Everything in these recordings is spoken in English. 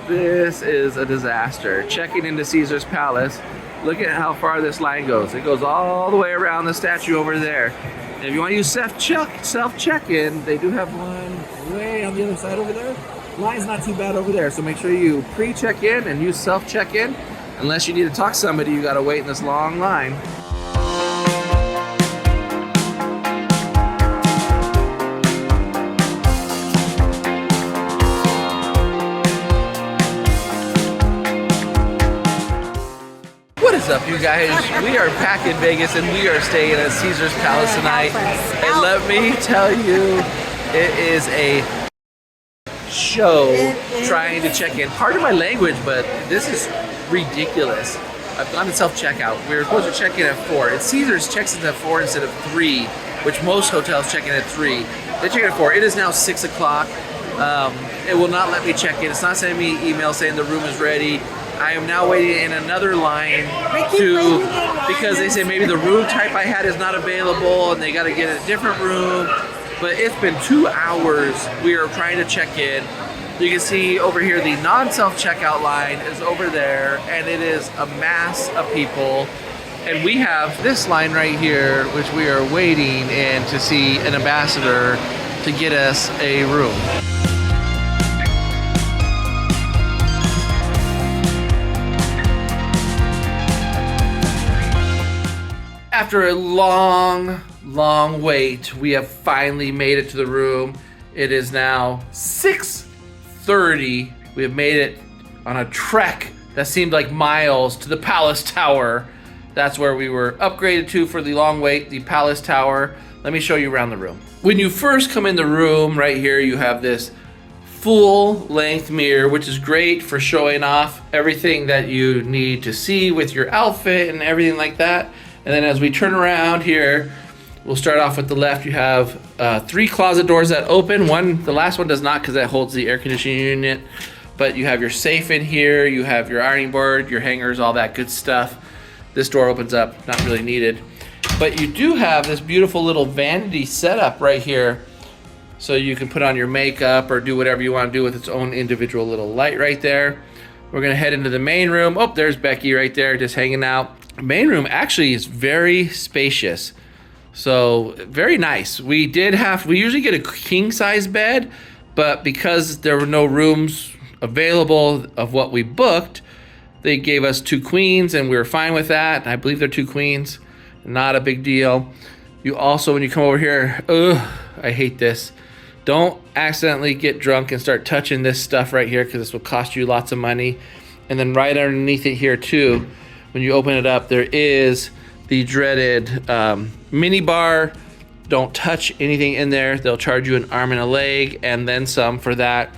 This is a disaster. Checking into Caesar's Palace. Look at how far this line goes. It goes all the way around the statue over there. And if you want to use self-check-in, they do have one way on the other side over there. Line's not too bad over there, so make sure you pre-check in and use self-check-in. Unless you need to talk to somebody, you gotta wait in this long line. What is up, you guys? We are back in Vegas and we are staying at Caesar's Palace tonight. And let me tell you, it is a show trying to check in. Pardon my language, but this is ridiculous. I've gone to self-checkout. We were supposed to check in at 4. At Caesar's checks in at 4 instead of 3, which most hotels check in at 3. They check in at 4. It is now 6 o'clock. It will not let me check in. It's not sending me email saying the room is ready. I am now waiting in another line because they say maybe the room type I had is not available and they got to get a different room. But it's been 2 hours. We are trying to check in. You can see over here the non-self-checkout line is over there, and it is a mass of people. And we have this line right here, which we are waiting in to see an ambassador to get us a room. After a long wait, we have finally made it to the room. It is now 6:30. We have made it on a trek that seemed like miles to the Palace Tower. That's where we were upgraded to for the long wait, the Palace Tower. Let me show you around the room. When you first come in the room, right here, you have this full-length mirror, which is great for showing off everything that you need to see with your outfit and everything like that. And then as we turn around here, we'll start off with the left. You have 3 closet doors that open. The last one does not because that holds the air conditioning unit. But you have your safe in here. You have your ironing board, your hangers, all that good stuff. This door opens up, not really needed. But you do have this beautiful little vanity setup right here. So you can put on your makeup or do whatever you want to do with its own individual little light right there. We're gonna head into the main room. Oh, there's Becky right there just hanging out. Main room actually is very spacious, so very nice. We usually get a king size bed, but because there were no rooms available of what we booked, they gave us 2 queens and we were fine with that. I believe they're 2 queens, not a big deal. You also, when you come over here, I hate this. Don't accidentally get drunk and start touching this stuff right here because this will cost you lots of money. And then right underneath it here too, when you open it up, there is the dreaded mini bar. Don't touch anything in there. They'll charge you an arm and a leg and then some for that.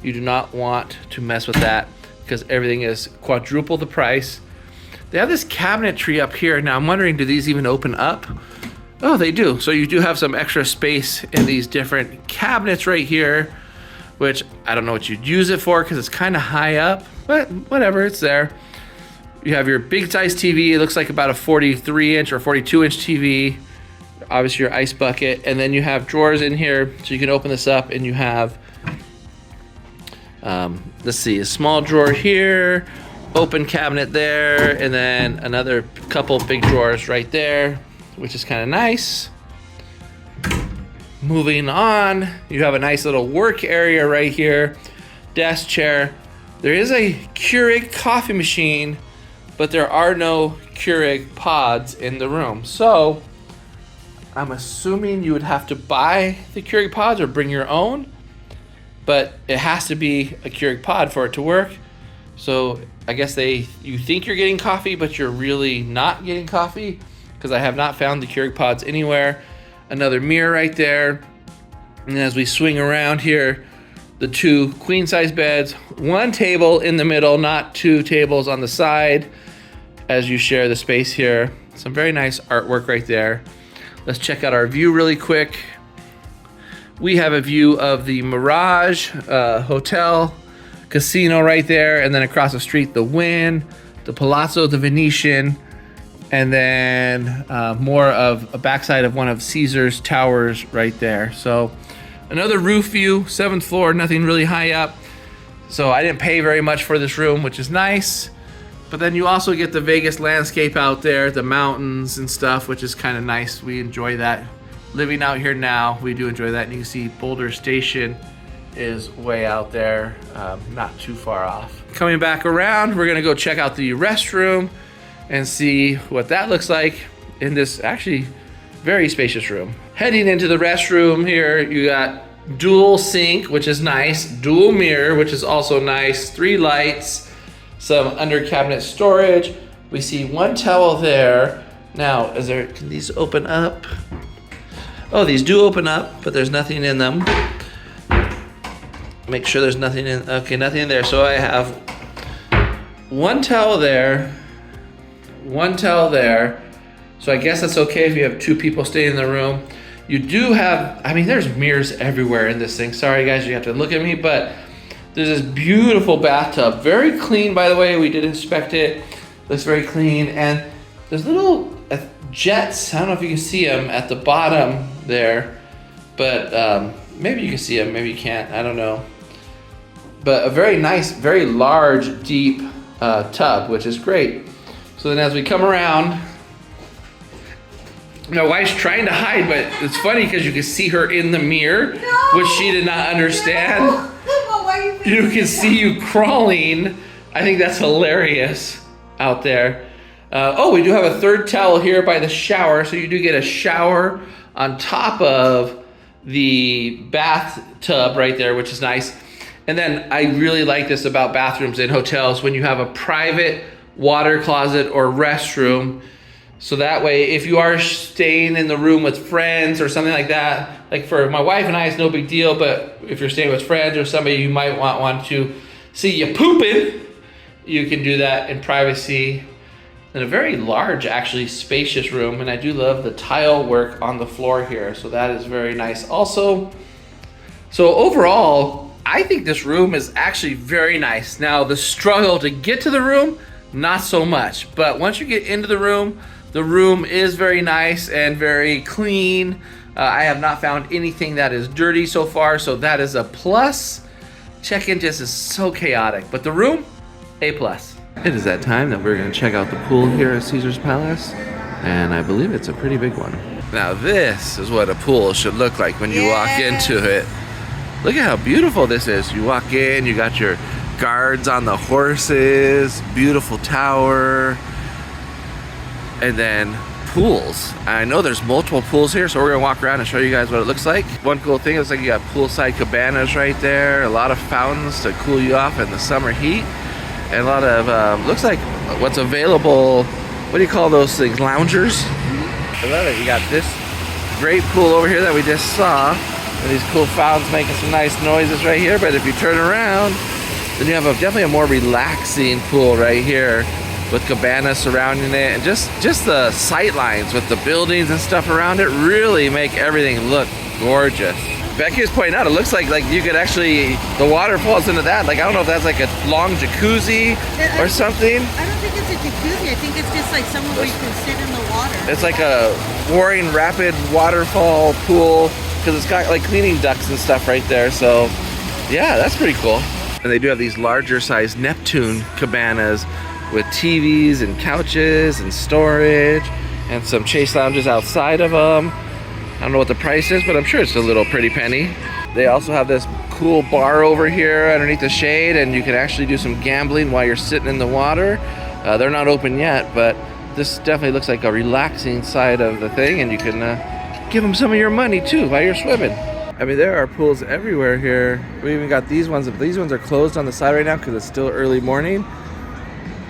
You do not want to mess with that because everything is quadruple the price. They have this cabinetry up here. Now I'm wondering, do these even open up? Oh, they do. So you do have some extra space in these different cabinets right here, which I don't know what you'd use it for because it's kind of high up, but whatever, it's there. You have your big size TV. It looks like about a 43-inch or 42-inch TV. Obviously your ice bucket. And then you have drawers in here. So you can open this up and you have, let's see, a small drawer here, open cabinet there, and then another couple big drawers right there, which is kind of nice. Moving on, you have a nice little work area right here. Desk, chair. There is a Keurig coffee machine, but there are no Keurig pods in the room. So I'm assuming you would have to buy the Keurig pods or bring your own, but it has to be a Keurig pod for it to work. So I guess you think you're getting coffee, but you're really not getting coffee because I have not found the Keurig pods anywhere. Another mirror right there. And as we swing around here, the 2 queen size beds, 1 table in the middle, not 2 tables on the side as you share the space here. Some very nice artwork right there. Let's check out our view really quick. We have a view of the Mirage Hotel Casino right there, and then across the street, the Wynn, the Palazzo, the Venetian, and then more of a backside of one of Caesar's towers right there. So another roof view, 7th floor, nothing really high up. So I didn't pay very much for this room, which is nice. But then you also get the Vegas landscape out there, the mountains and stuff, which is kind of nice. We enjoy that. Living out here now, we do enjoy that. And you can see Boulder Station is way out there, not too far off. Coming back around, we're gonna go check out the restroom and see what that looks like in this actually very spacious room. Heading into the restroom here, you got dual sink, which is nice, dual mirror, which is also nice, 3 lights, some under cabinet storage. We see 1 towel there. Now, can these open up? Oh, these do open up, but there's nothing in them. Make sure there's nothing in, okay, nothing in there. So I have 1 towel there, 1 towel there. So I guess that's okay if you have 2 people staying in the room. You do have, I mean, there's mirrors everywhere in this thing. Sorry guys, you have to look at me, but there's this beautiful bathtub. Very clean, by the way. We did inspect it. Looks very clean. And there's little jets, I don't know if you can see them at the bottom there, but maybe you can see them, maybe you can't, I don't know. But a very nice, very large, deep tub, which is great. So then as we come around, my wife's trying to hide, but it's funny because you can see her in the mirror, which she did not understand. No. You can see you crawling. I think that's hilarious out there. Oh, we do have a 3rd towel here by the shower, so you do get a shower on top of the bathtub right there, which is nice. And then I really like this about bathrooms in hotels, when you have a private water closet or restroom. So that way, if you are staying in the room with friends or something like that, like for my wife and I, it's no big deal, but if you're staying with friends or somebody you might want to see you pooping, you can do that in privacy. In a very large, actually spacious room, and I do love the tile work on the floor here, so that is very nice also. So overall, I think this room is actually very nice. Now the struggle to get to the room, not so much, but once you get into the room is very nice and very clean. I have not found anything that is dirty so far, so that is a plus. Check-in just is so chaotic, but the room, A+. It is that time that we're gonna check out the pool here at Caesar's Palace, and I believe it's a pretty big one. Now this is what a pool should look like when you walk into it. Look at how beautiful this is. You walk in, you got your guards on the horses, beautiful tower, and then pools. I know there's multiple pools here, so we're gonna walk around and show you guys what it looks like. One cool thing is like you got poolside cabanas right there, a lot of fountains to cool you off in the summer heat, and a lot of, looks like what's available, what do you call those things, loungers? I love it. You got this great pool over here that we just saw, and these cool fountains making some nice noises right here, but if you turn around, then you have definitely a more relaxing pool right here, with cabanas surrounding it, and just the sight lines with the buildings and stuff around it really make everything look gorgeous. Becky was pointing out, it looks like you could actually, the water falls into that. Like, I don't know if that's like a long jacuzzi or something. I don't think it's a jacuzzi. I think it's just like somewhere where you can sit in the water. It's like a roaring rapid waterfall pool, because it's got like cleaning ducts and stuff right there. So yeah, that's pretty cool. And they do have these larger size Neptune cabanas with TVs and couches and storage and some chase lounges outside of them. I don't know what the price is, but I'm sure it's a little pretty penny. They also have this cool bar over here underneath the shade, and you can actually do some gambling while you're sitting in the water. They're not open yet, but this definitely looks like a relaxing side of the thing, and you can give them some of your money too while you're swimming. I mean, there are pools everywhere here. We even got these ones. These ones are closed on the side right now because it's still early morning,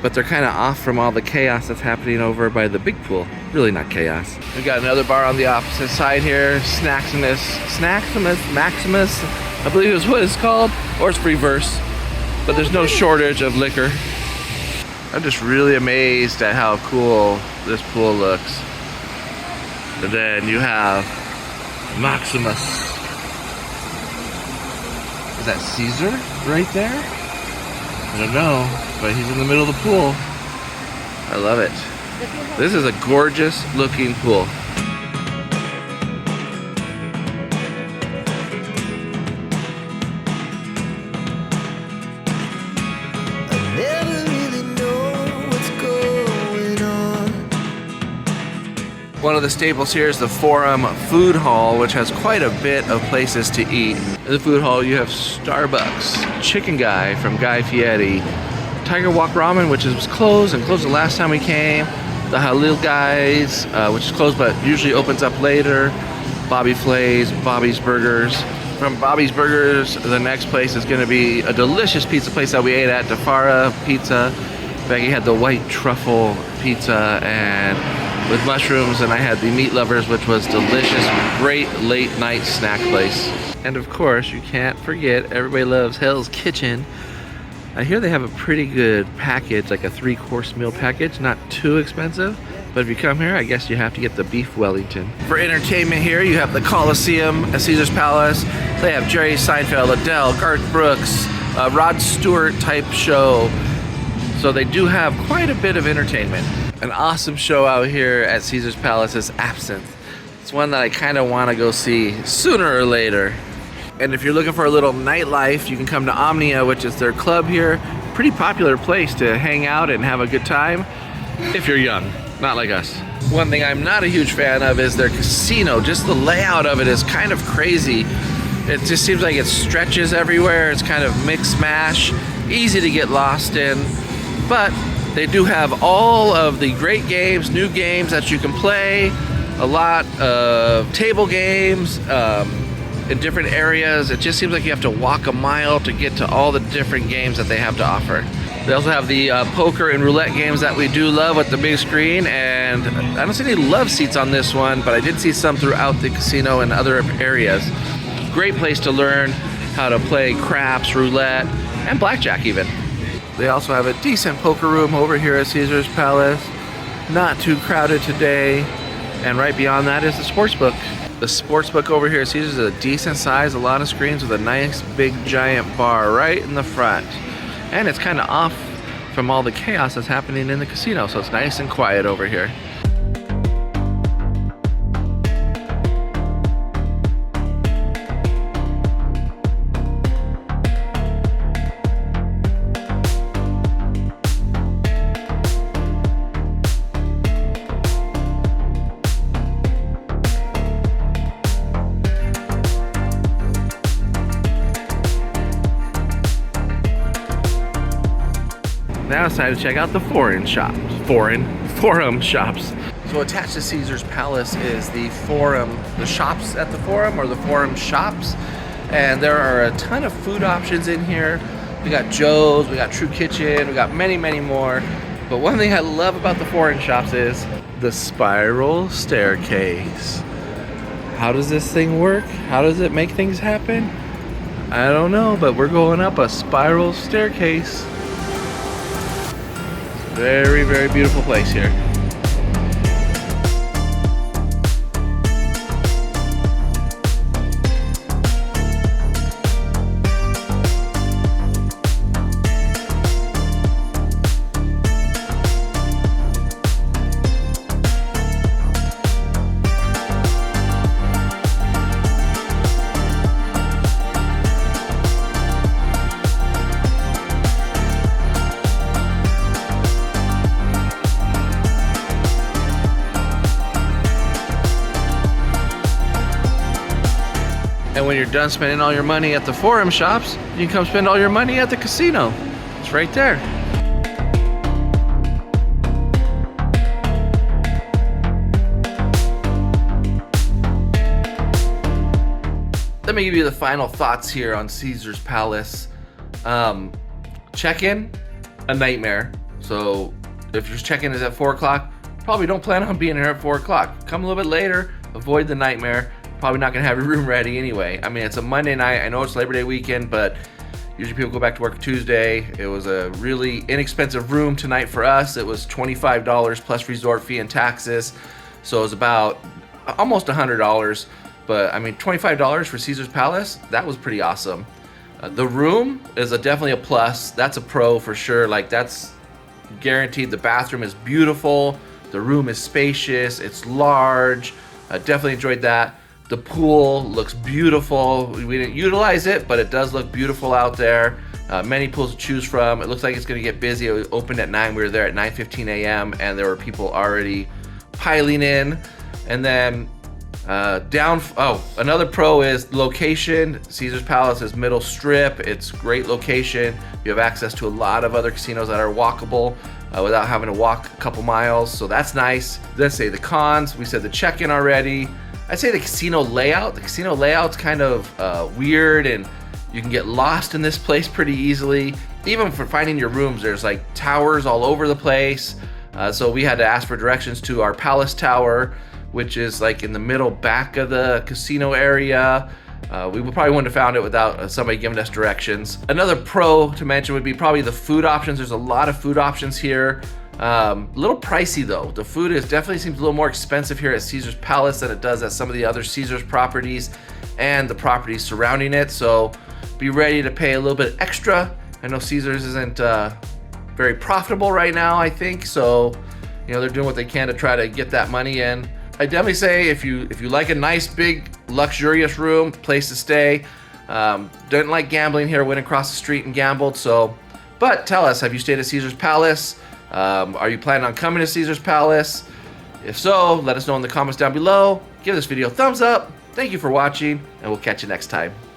but they're kind of off from all the chaos that's happening over by the big pool. Really not chaos. We got another bar on the opposite side here, Snaximus, Maximus, I believe is what it's called, or it's reverse, but there's no shortage of liquor. I'm just really amazed at how cool this pool looks. And then you have Maximus. Is that Caesar right there? I don't know, but he's in the middle of the pool. I love it. This is a gorgeous looking pool. One of the staples here is the Forum Food Hall, which has quite a bit of places to eat. In the food hall, you have Starbucks, Chicken Guy from Guy Fieri, Tiger Walk Ramen, which was closed and closed the last time we came, the Halil Guys, which is closed but usually opens up later, Bobby Flay's, Bobby's Burgers. From Bobby's Burgers, the next place is going to be a delicious pizza place that we ate at, Dafara Pizza. Becky had the white truffle pizza and with mushrooms, and I had the Meat Lovers, which was delicious. Great late night snack place. And of course, you can't forget, everybody loves Hell's Kitchen. I hear they have a pretty good package, like a 3-course meal package, not too expensive. But if you come here, I guess you have to get the beef Wellington. For entertainment here, you have the Coliseum at Caesar's Palace. They have Jerry Seinfeld, Adele, Garth Brooks, Rod Stewart type show. So they do have quite a bit of entertainment. An awesome show out here at Caesar's Palace is Absinthe. It's one that I kind of want to go see sooner or later. And if you're looking for a little nightlife, you can come to Omnia, which is their club here. Pretty popular place to hang out and have a good time if you're young, not like us. One thing I'm not a huge fan of is their casino. Just the layout of it is kind of crazy. It just seems like it stretches everywhere. It's kind of mix mash, easy to get lost in. But they do have all of the great games, new games that you can play, a lot of table games in different areas. It just seems like you have to walk a mile to get to all the different games that they have to offer. They also have the poker and roulette games that we do love with the big screen, and I don't see any love seats on this one, but I did see some throughout the casino and other areas. Great place to learn how to play craps, roulette, and blackjack even. They also have a decent poker room over here at Caesar's Palace. Not too crowded today. And right beyond that is the sportsbook. The sportsbook over here at Caesar's is a decent size, a lot of screens with a nice big giant bar right in the front. And it's kind of off from all the chaos that's happening in the casino, so it's nice and quiet over here. Now it's time to check out the forum shops. So attached to Caesar's Palace is the forum, the shops at the forum, or the forum shops. And there are a ton of food options in here. We got Joe's, we got True Kitchen, we got many, many more. But one thing I love about the forum shops is the spiral staircase. How does this thing work? How does it make things happen? I don't know, but we're going up a spiral staircase. Very, very beautiful place here. And when you're done spending all your money at the forum shops, you can come spend all your money at the casino. It's right there. Let me give you the final thoughts here on Caesar's Palace. Check-in, a nightmare. So if your check-in is at 4 o'clock, probably don't plan on being here at 4 o'clock. Come a little bit later, avoid the nightmare. Probably not gonna have your room ready anyway. I mean, it's a Monday night. I know it's Labor Day weekend, but usually people go back to work Tuesday. It was a really inexpensive room tonight for us. It was $25 plus resort fee and taxes. So it was about almost $100. But I mean, $25 for Caesar's Palace, that was pretty awesome. The room is definitely a plus. That's a pro for sure. Like, that's guaranteed. The bathroom is beautiful. The room is spacious. It's large. I definitely enjoyed that. The pool looks beautiful. We didn't utilize it, but it does look beautiful out there. Many pools to choose from. It looks like it's gonna get busy. It opened at 9, we were there at 9:15 a.m. and there were people already piling in. And then another pro is location. Caesar's Palace is middle strip. It's great location. You have access to a lot of other casinos that are walkable without having to walk a couple miles, so that's nice. Let's say the cons. We said the check-in already. I'd say the casino layout. The casino layout's kind of weird, and you can get lost in this place pretty easily. Even for finding your rooms, there's like towers all over the place. So we had to ask for directions to our Palace Tower, which is like in the middle back of the casino area. We probably wouldn't have found it without somebody giving us directions. Another pro to mention would be probably the food options. There's a lot of food options here. A little pricey though. The food definitely seems a little more expensive here at Caesar's Palace than it does at some of the other Caesar's properties and the properties surrounding it. So be ready to pay a little bit extra. I know Caesar's isn't very profitable right now, I think. So, they're doing what they can to try to get that money in. I definitely say if you like a nice, big, luxurious room, place to stay. Didn't like gambling here. Went across the street and gambled. But tell us, have you stayed at Caesar's Palace? Are you planning on coming to Caesar's Palace? If so, let us know in the comments down below. Give this video a thumbs up. Thank you for watching, and we'll catch you next time.